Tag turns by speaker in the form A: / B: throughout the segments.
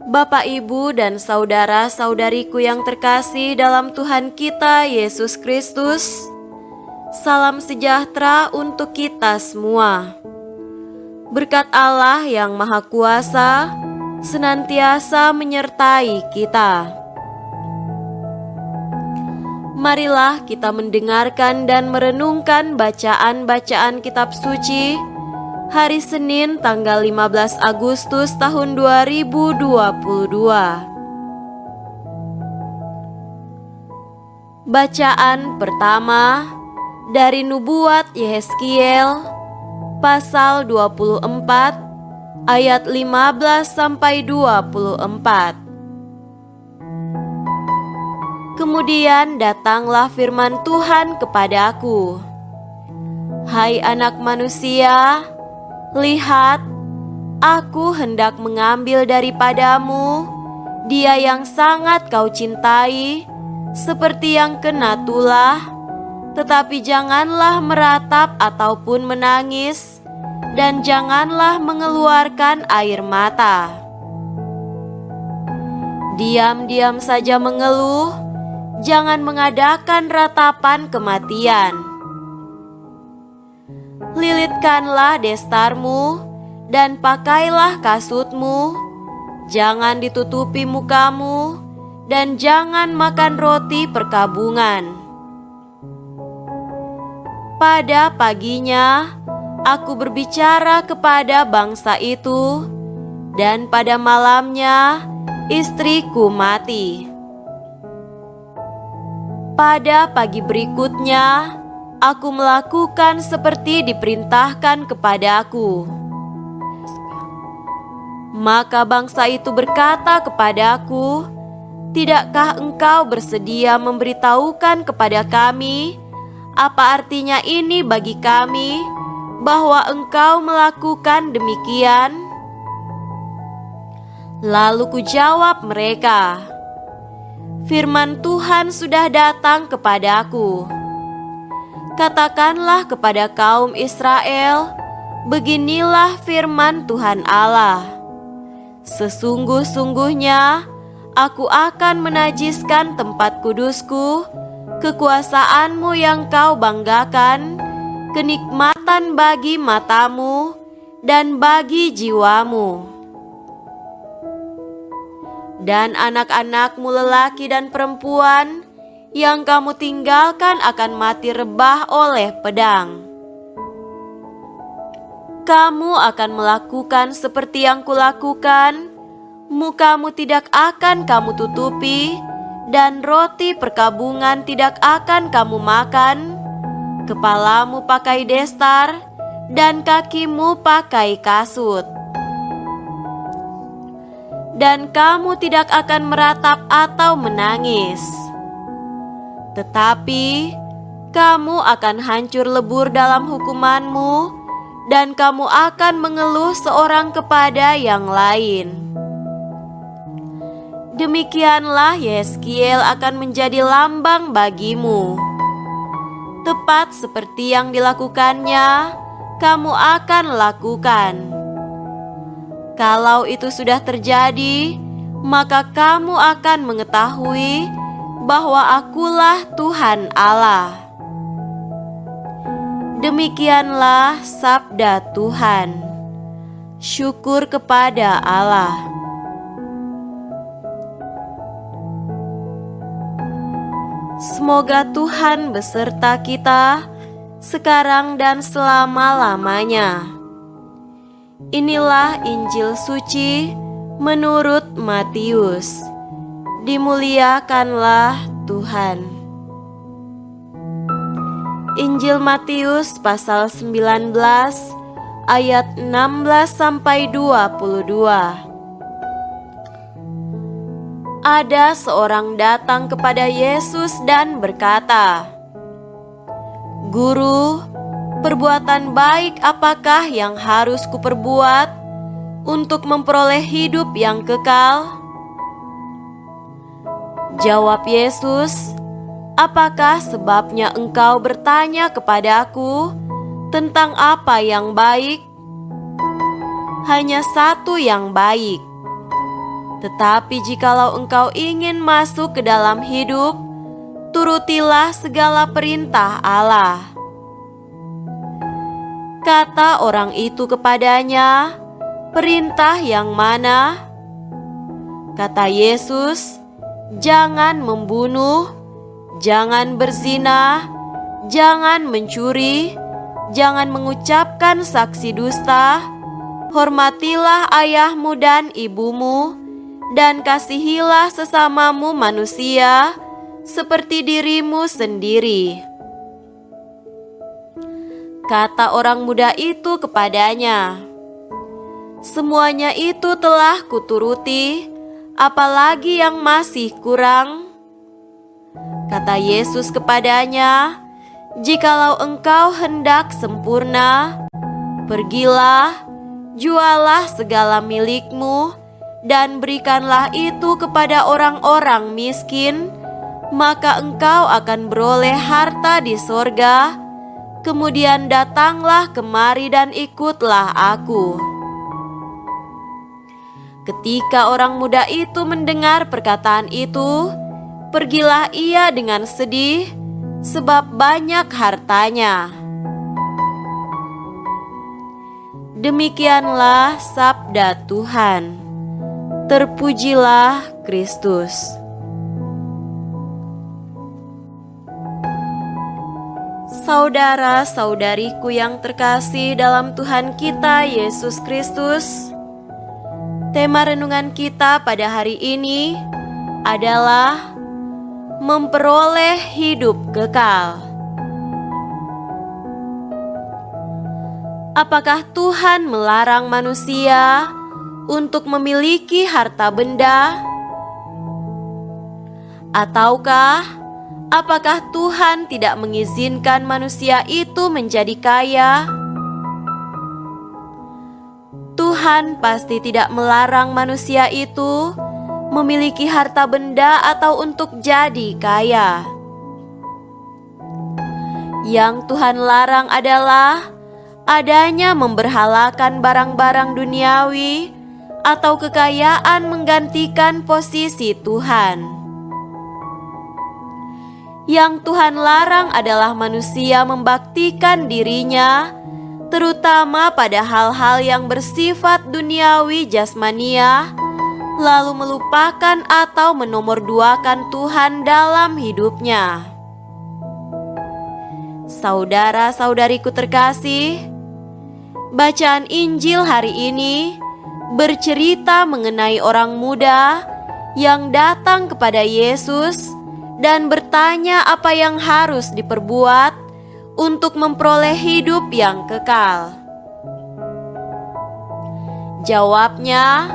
A: Bapak, Ibu, dan saudara-saudariku yang terkasih dalam Tuhan kita Yesus Kristus, salam sejahtera untuk kita semua. Berkat Allah yang Maha Kuasa senantiasa menyertai kita. Marilah kita mendengarkan dan merenungkan bacaan-bacaan kitab suci hari Senin tanggal 15 Agustus tahun 2022. Bacaan pertama dari Nubuat Yehezkiel pasal 24 ayat 15 sampai 24. Kemudian datanglah firman Tuhan kepadaku, "Hai anak manusia, lihat, aku hendak mengambil daripadamu dia yang sangat kau cintai, seperti yang kena tulah, tetapi janganlah meratap ataupun menangis, dan janganlah mengeluarkan air mata. Diam-diam saja mengeluh, jangan mengadakan ratapan kematian. Lilitkanlah destarmu dan pakailah kasutmu, jangan ditutupi mukamu, dan jangan makan roti perkabungan." Pada paginya aku berbicara kepada bangsa itu, dan pada malamnya istriku mati. Pada pagi berikutnya aku melakukan seperti diperintahkan kepadaku. Maka bangsa itu berkata kepadaku, "Tidakkah engkau bersedia memberitahukan kepada kami apa artinya ini bagi kami, bahwa engkau melakukan demikian?" Lalu kujawab mereka, "Firman Tuhan sudah datang kepadaku. Katakanlah kepada kaum Israel, beginilah firman Tuhan Allah. Sesungguh-sungguhnya aku akan menajiskan tempat kudusku, kekuasaanmu yang kau banggakan, kenikmatan bagi matamu dan bagi jiwamu. Dan anak-anakmu lelaki dan perempuan yang kamu tinggalkan akan mati rebah oleh pedang. Kamu akan melakukan seperti yang kulakukan, mukamu tidak akan kamu tutupi, dan roti perkabungan tidak akan kamu makan. Kepalamu pakai destar, dan kakimu pakai kasut. Dan kamu tidak akan meratap atau menangis. Tetapi kamu akan hancur lebur dalam hukumanmu, dan kamu akan mengeluh seorang kepada yang lain." Demikianlah Yehezkiel akan menjadi lambang bagimu. Tepat seperti yang dilakukannya, kamu akan lakukan. Kalau itu sudah terjadi, maka kamu akan mengetahui bahwa akulah Tuhan Allah. Demikianlah sabda Tuhan. Syukur kepada Allah. Semoga Tuhan beserta kita sekarang dan selama-lamanya. Inilah Injil suci menurut Matius. Dimuliakanlah Tuhan. Injil Matius pasal 19 ayat 16 sampai 22. Ada seorang datang kepada Yesus dan berkata, "Guru, perbuatan baik apakah yang harus kuperbuat untuk memperoleh hidup yang kekal?" Jawab Yesus, "Apakah sebabnya engkau bertanya kepadaku tentang apa yang baik? Hanya satu yang baik. Tetapi jikalau engkau ingin masuk ke dalam hidup, turutilah segala perintah Allah." Kata orang itu kepadanya, "Perintah yang mana?" Kata Yesus, "Jangan membunuh, jangan berzina, jangan mencuri, jangan mengucapkan saksi dusta, hormatilah ayahmu dan ibumu, dan kasihilah sesamamu manusia seperti dirimu sendiri." Kata orang muda itu kepadanya, "Semuanya itu telah kuturuti, apalagi yang masih kurang?" Kata Yesus kepadanya, "Jikalau engkau hendak sempurna, pergilah, jualah segala milikmu, dan berikanlah itu kepada orang-orang miskin, maka engkau akan beroleh harta di sorga. Kemudian datanglah kemari dan ikutlah aku." Ketika orang muda itu mendengar perkataan itu, pergilah ia dengan sedih, sebab banyak hartanya. Demikianlah sabda Tuhan. Terpujilah Kristus. Saudara-saudariku yang terkasih dalam Tuhan kita Yesus Kristus, tema renungan kita pada hari ini adalah memperoleh hidup kekal. Apakah Tuhan melarang manusia untuk memiliki harta benda? Ataukah apakah Tuhan tidak mengizinkan manusia itu menjadi kaya? Tuhan pasti tidak melarang manusia itu memiliki harta benda atau untuk jadi kaya. Yang Tuhan larang adalah adanya memberhalakan barang-barang duniawi atau kekayaan menggantikan posisi Tuhan. Yang Tuhan larang adalah manusia membaktikan dirinya, terutama pada hal-hal yang bersifat duniawi jasmania, lalu melupakan atau menomorduakan Tuhan dalam hidupnya. Saudara-saudariku terkasih, bacaan Injil hari ini bercerita mengenai orang muda yang datang kepada Yesus dan bertanya apa yang harus diperbuat untuk memperoleh hidup yang kekal. Jawabnya,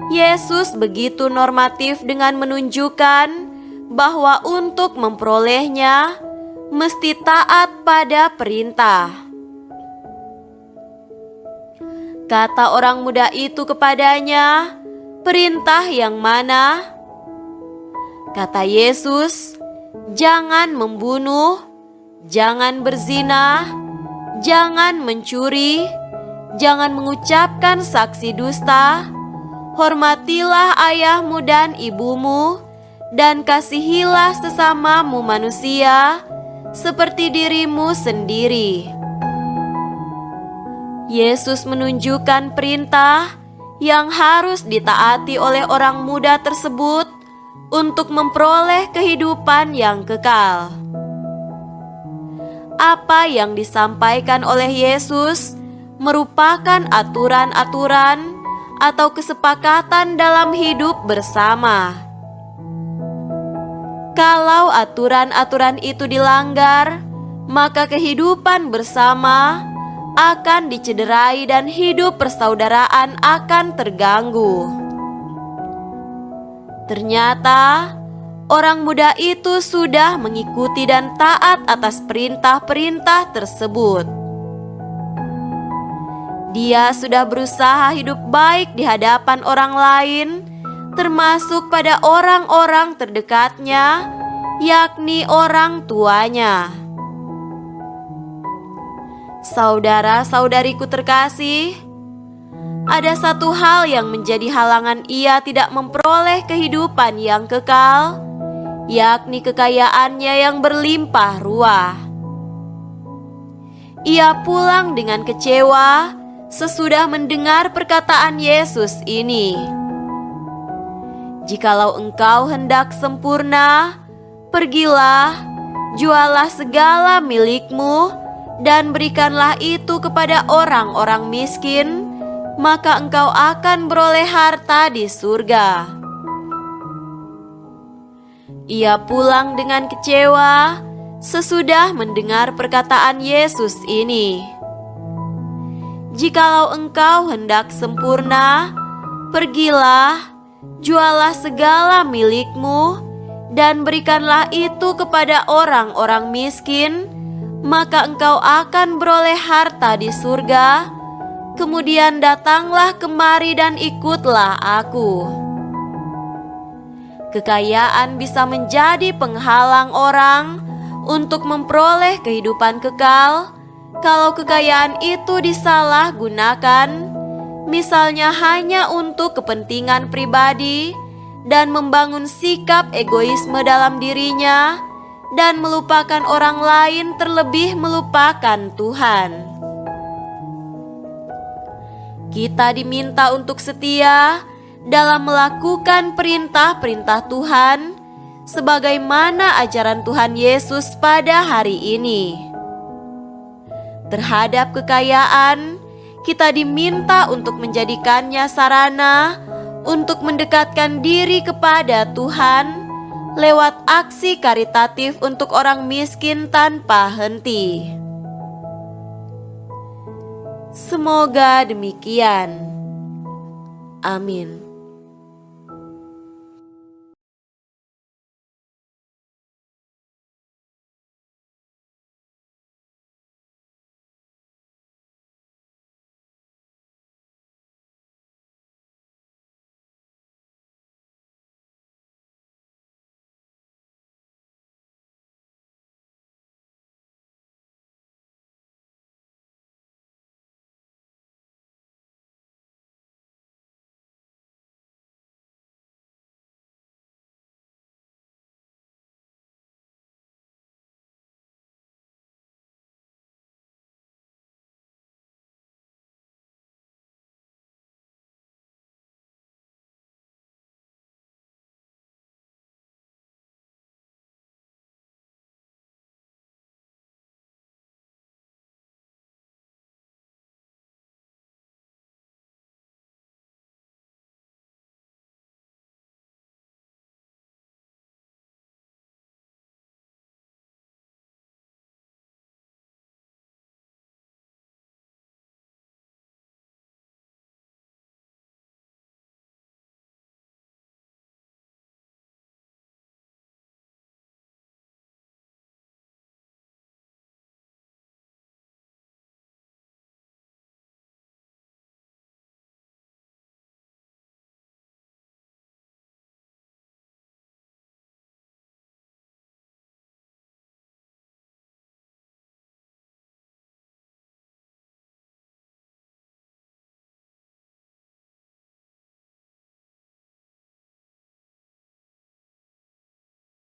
A: Yesus begitu normatif dengan menunjukkan bahwa untuk memperolehnya mesti taat pada perintah. Kata orang muda itu kepadanya, "Perintah yang mana?" Kata Yesus, "Jangan membunuh, jangan berzina, jangan mencuri, jangan mengucapkan saksi dusta, hormatilah ayahmu dan ibumu, dan kasihilah sesamamu manusia seperti dirimu sendiri." Yesus menunjukkan perintah yang harus ditaati oleh orang muda tersebut untuk memperoleh kehidupan yang kekal. Apa yang disampaikan oleh Yesus merupakan aturan-aturan atau kesepakatan dalam hidup bersama. Kalau aturan-aturan itu dilanggar, maka kehidupan bersama akan dicederai dan hidup persaudaraan akan terganggu. Ternyata orang muda itu sudah mengikuti dan taat atas perintah-perintah tersebut. Dia sudah berusaha hidup baik di hadapan orang lain, termasuk pada orang-orang terdekatnya, yakni orang tuanya. Saudara-saudariku terkasih, ada satu hal yang menjadi halangan ia tidak memperoleh kehidupan yang kekal, yakni kekayaannya yang berlimpah ruah. Ia pulang dengan kecewa sesudah mendengar perkataan Yesus ini. Jikalau engkau hendak sempurna, pergilah, jualah segala milikmu, dan berikanlah itu kepada orang-orang miskin, maka engkau akan beroleh harta di surga. Ia pulang dengan kecewa sesudah mendengar perkataan Yesus ini. Jikalau engkau hendak sempurna, pergilah, jualah segala milikmu, dan berikanlah itu kepada orang-orang miskin, maka engkau akan beroleh harta di surga. Kemudian datanglah kemari dan ikutlah aku. Kekayaan bisa menjadi penghalang orang untuk memperoleh kehidupan kekal kalau kekayaan itu disalahgunakan, misalnya hanya untuk kepentingan pribadi dan membangun sikap egoisme dalam dirinya dan melupakan orang lain, terlebih melupakan Tuhan. Kita diminta untuk setia dalam melakukan perintah-perintah Tuhan sebagaimana ajaran Tuhan Yesus pada hari ini. Terhadap kekayaan, kita diminta untuk menjadikannya sarana untuk mendekatkan diri kepada Tuhan lewat aksi karitatif untuk orang miskin tanpa henti. Semoga demikian. Amin.